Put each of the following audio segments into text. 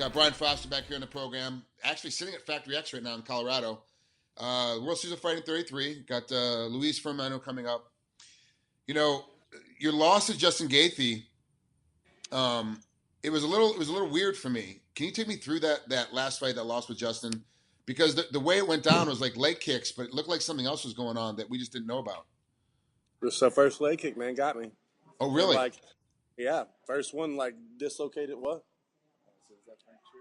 Got Brian Foster back here in the program. Actually sitting at Factory X right now in Colorado. World Series of Fighting 33. Got Luiz Firmino coming up. You know, your loss to Justin Gaethje, it was a little weird for me. Can you take me through that last fight, that loss with Justin? Because the way it went down was like leg kicks, but it looked like something else was going on that we just didn't know about. So first leg kick, man, got me. Oh, really? Yeah, first one dislocated what?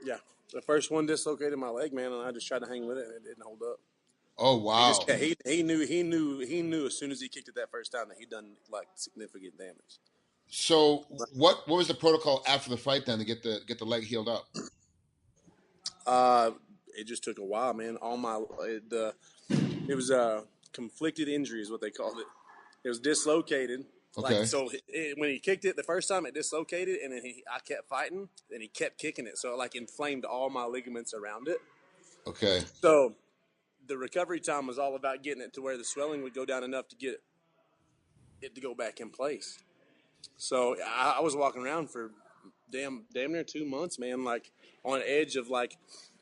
Yeah, the first one dislocated my leg, man, and I just tried to hang with it, and it didn't hold up. Oh, wow. He knew as soon as he kicked it that first time that he'd done significant damage. So what was the protocol after the fight then to get the leg healed up? It just took a while, man. It was conflicted injury is what they called it. It was dislocated. Okay. When he kicked it the first time, it dislocated, and then I kept fighting, and he kept kicking it, so it inflamed all my ligaments around it. Okay. So the recovery time was all about getting it to where the swelling would go down enough to get it to go back in place. So I was walking around for damn near 2 months, man, on edge of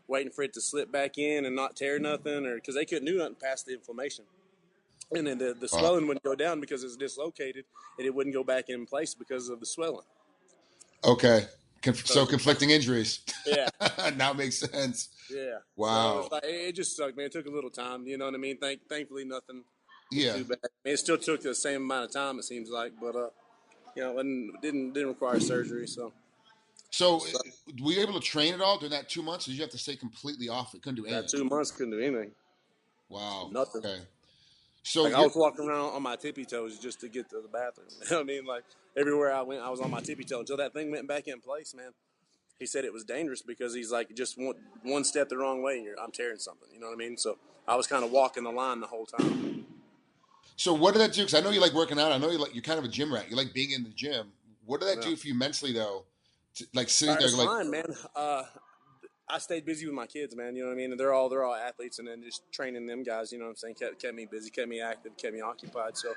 waiting for it to slip back in and not tear nothing, or because they couldn't do nothing past the inflammation. And then the swelling wouldn't go down because it's dislocated, and it wouldn't go back in place because of the swelling. Okay. So conflicting injuries. Yeah. Now it makes sense. Yeah. Wow. So it just sucked, man. It took a little time. You know what I mean? Thankfully, nothing too bad. I mean, it still took the same amount of time, it seems like, but it didn't require surgery. So were you able to train at all during that 2 months, or did you have to stay completely off it? Couldn't do anything. That 2 months couldn't do anything. Wow. Nothing. Okay. So I was walking around on my tippy toes just to get to the bathroom. You know what I mean? Everywhere I went, I was on my tippy toe until that thing went back in place, man. He said it was dangerous because he's just one step the wrong way and I'm tearing something. You know what I mean? So I was kind of walking the line the whole time. So what did that do? Because I know you like working out. I know you're kind of a gym rat. You like being in the gym. What did that do for you mentally, though? Sitting there, fine, man. I stayed busy with my kids, man. You know what I mean? They're all athletes, and then just training them guys. You know what I'm saying? Kept me busy, kept me active, kept me occupied. So,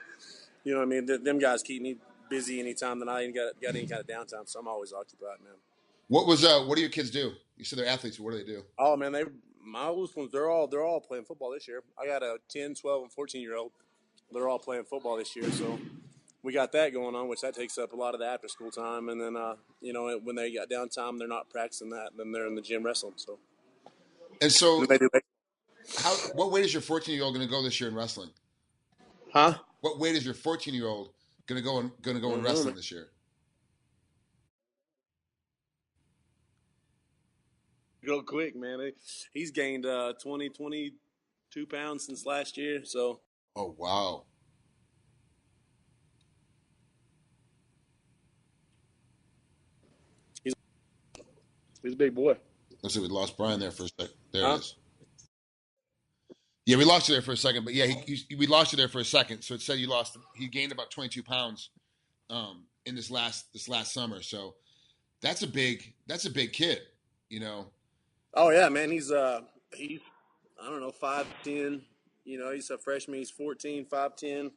you know what I mean? Them guys keep me busy anytime that I ain't got any kind of downtime. So I'm always occupied, man. What do your kids do? You said they're athletes. What do they do? Oh man, my oldest ones, they're all playing football this year. I got a 10, 12, and 14-year-old. They're all playing football this year. So we got that going on, which that takes up a lot of the after school time. And then, when they got downtime, they're not practicing that. Then they're in the gym wrestling. So. And so, what weight is your 14-year-old going to go this year in wrestling? Huh? What weight is your 14-year-old going to go in wrestling this year? Go quick, man. He's gained 22 pounds since last year. So. Oh wow. He's a big boy. Let's see, we lost Brian there for a second. There it is. Yeah, we lost you there for a second, but yeah, we lost you there for a second. So it said he gained about 22 pounds in this last summer. So that's a big kid, you know. Oh yeah, man. He's I don't know, 5'10". You know, he's a freshman. He's 14, 5'10",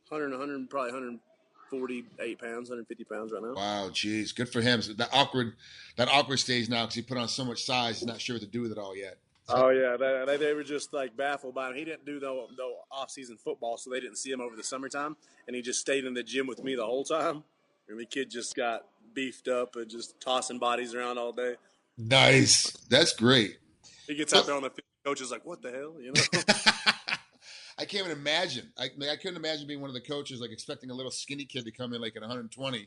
100, probably 148 pounds, 150 pounds right now. Wow, geez, good for him. So that awkward stage now because he put on so much size. He's not sure what to do with it all yet. Oh yeah, they were just baffled by him. He didn't do no off-season football, so they didn't see him over the summertime, and he just stayed in the gym with me the whole time. And the kid just got beefed up and just tossing bodies around all day. Nice, that's great. He gets out there on the field. The coach is like, "What the hell?" You know. I can't even imagine. I couldn't imagine being one of the coaches expecting a little skinny kid to come in at 120,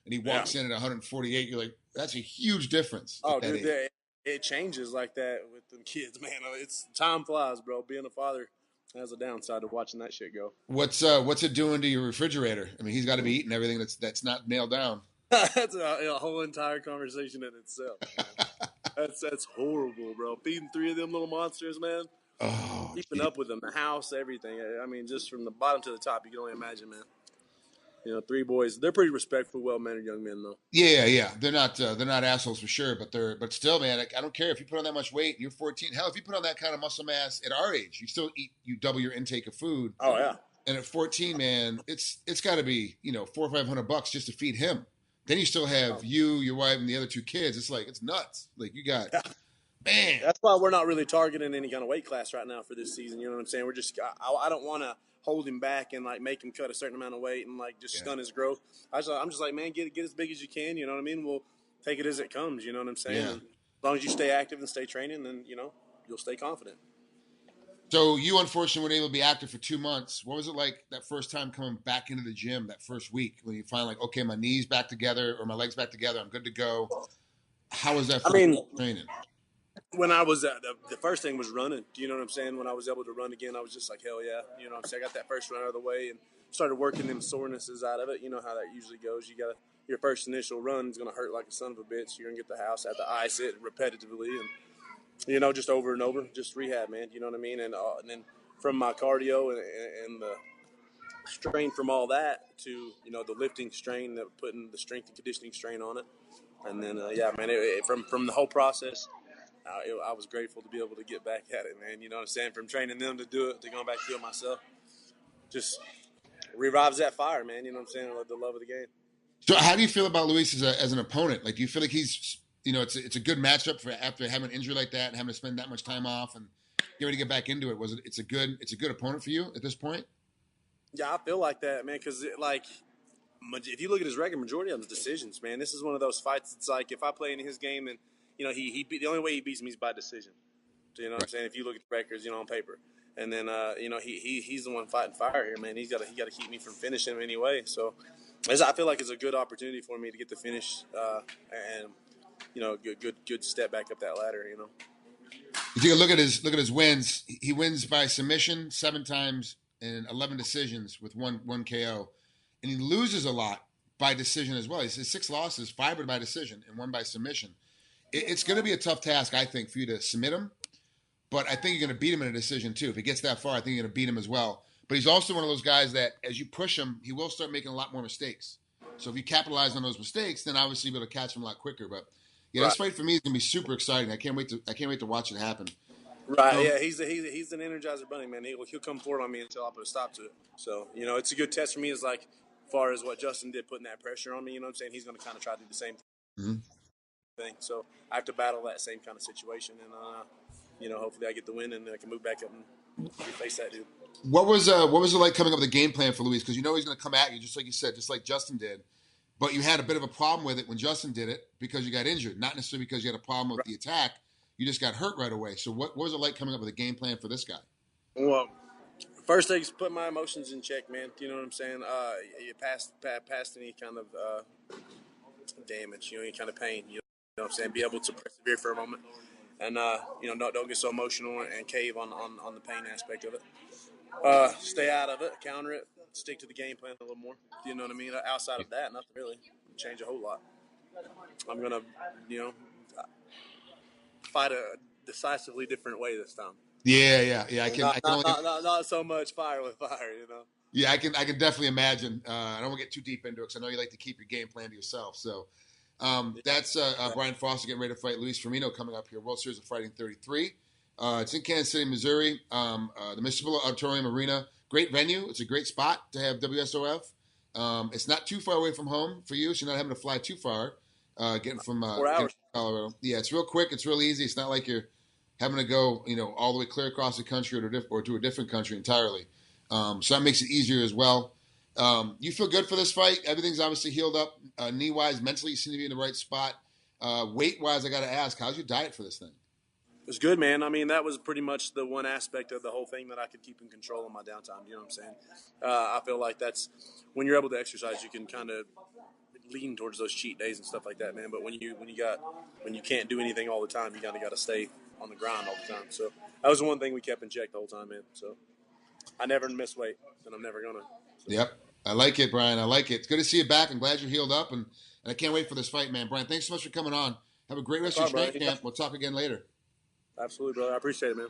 and he walks in at 148. You're like, that's a huge difference. Oh, dude, it changes like that with them kids, man. It's time flies, bro. Being a father has a downside to watching that shit go. What's it doing to your refrigerator? I mean, he's got to be eating everything that's not nailed down. That's a whole entire conversation in itself. That's horrible, bro. Feeding 3 of them little monsters, man. Oh, keeping up with them, the house, everything. I mean, just from the bottom to the top, you can only imagine, man. You know, 3 boys. They're pretty respectful, well-mannered young men, though. Yeah. They're not assholes for sure, but still, man. I don't care if you put on that much weight. You're 14. Hell, if you put on that kind of muscle mass at our age, you double your intake of food. Oh yeah. And at 14, man, it's got to be $400 or $500 just to feed him. Then you still have you, your wife, and the other two kids. It's like, it's nuts. Like, you got, man. That's why we're not really targeting any kind of weight class right now for this season. You know what I'm saying? We're just, I don't want to hold him back and like make him cut a certain amount of weight and like just stun his growth. I'm just like, man, get as big as you can. You know what I mean? We'll take it as it comes. You know what I'm saying? Yeah. And as long as you stay active and stay training, then, you know, you'll stay confident. So you unfortunately weren't able to be active for 2 months. What was it like that first time coming back into the gym that first week when you find like, okay, my knees back together or my legs back together, I'm good to go? How was that first training? When I was the first thing was running. Do you know what I'm saying? When I was able to run again, I was just like, hell yeah. You know what I'm saying? I got that first run out of the way and started working them sorenesses out of it. You know how that usually goes. You got your first initial run is going to hurt like a son of a bitch. You're going to get the house, have to ice it repetitively and, you know, just over and over, just rehab, man. You know what I mean? And then from my cardio and the strain from all that to, you know, the lifting strain, that putting the strength and conditioning strain on it. And then, yeah, man, from the whole process, I was grateful to be able to get back at it, man. You know what I'm saying? From training them to do it, to going back to do it myself, just revives that fire, man. You know what I'm saying? The love of the game. So how do you feel about Luis as an opponent? Like, do you feel like he's, you know, it's a good matchup for after having an injury like that and having to spend that much time off and get ready to get back into it? It's a good opponent for you at this point? Yeah, I feel like that, man, because like if you look at his record, majority of them is decisions, man. This is one of those fights. It's like if I play in his game, and you know the only way he beats me is by decision. So, you know what I'm saying? If you look at the records, you know, on paper, and then you know he's the one fighting fire here, man. He got to keep me from finishing him anyway. So I feel like it's a good opportunity for me to get the finish and you know good step back up that ladder. You know. If you look at his wins, he wins by submission 7 times and 11 decisions with one KO, and he loses a lot by decision as well. He says 6 losses, 5 by decision and 1 by submission. It's going to be a tough task, I think, for you to submit him, but I think you're going to beat him in a decision too. If he gets that far, I think you're going to beat him as well. But he's also one of those guys that, as you push him, he will start making a lot more mistakes. So if you capitalize on those mistakes, then obviously you'll be able to catch him a lot quicker. But yeah, this fight for me is going to be super exciting. I can't wait to watch it happen. Right, yeah, he's an Energizer Bunny, man. He'll come forward on me until I put a stop to it. So, you know, it's a good test for me. Is like, as far as what Justin did, putting that pressure on me. You know what I'm saying? He's going to kind of try to do the same thing. So I have to battle that same kind of situation, and you know, hopefully I get the win and I can move back up and face that dude. What was it like coming up with a game plan for Luis? Because you know he's going to come at you, just like you said, just like Justin did. But you had a bit of a problem with it when Justin did it because you got injured, not necessarily because you had a problem with the attack. You just got hurt right away. So what was it like coming up with a game plan for this guy? Well, first thing is put my emotions in check, man. You know what I'm saying? You past any kind of damage, you know, any kind of pain. You know what I'm saying? Be able to persevere for a moment, and you know, don't get so emotional and cave on the pain aspect of it. Stay out of it, counter it, stick to the game plan a little more. You know what I mean? Outside of that, nothing really change a whole lot. I'm gonna, you know, fight a decisively different way this time. Yeah. Not so much fire with fire, you know. Yeah, I can definitely imagine. I don't want to get too deep into it because I know you like to keep your game plan to yourself. So that's Brian Foster getting ready to fight Luiz Firmino coming up here, World Series of Fighting 33. It's in Kansas City, Missouri, the Memorial Auditorium Arena. Great venue. It's a great spot to have WSOF. It's not too far away from home for you, so you're not having to fly too far. Getting from 4 hours. Colorado. Yeah, it's real quick. It's real easy. It's not like you're having to go, you know, all the way clear across the country or to a different country entirely. So that makes it easier as well. You feel good for this fight? Everything's obviously healed up knee-wise. Mentally, you seem to be in the right spot. Weight-wise, I got to ask, how's your diet for this thing? It was good, man. I mean, that was pretty much the one aspect of the whole thing that I could keep in control of my downtime. You know what I'm saying? I feel like that's when you're able to exercise, you can kind of lean towards those cheat days and stuff like that, man. But when you can't do anything all the time, you kind of got to stay on the grind all the time. So that was the one thing we kept in check the whole time, man. So I never miss weight, and I'm never gonna. So. Yep, I like it, Brian. I like it. It's good to see you back. I'm glad you're healed up, and I can't wait for this fight, man. Brian, thanks so much for coming on. Have a great rest of your training camp. We'll talk again later. Absolutely, brother. I appreciate it, man.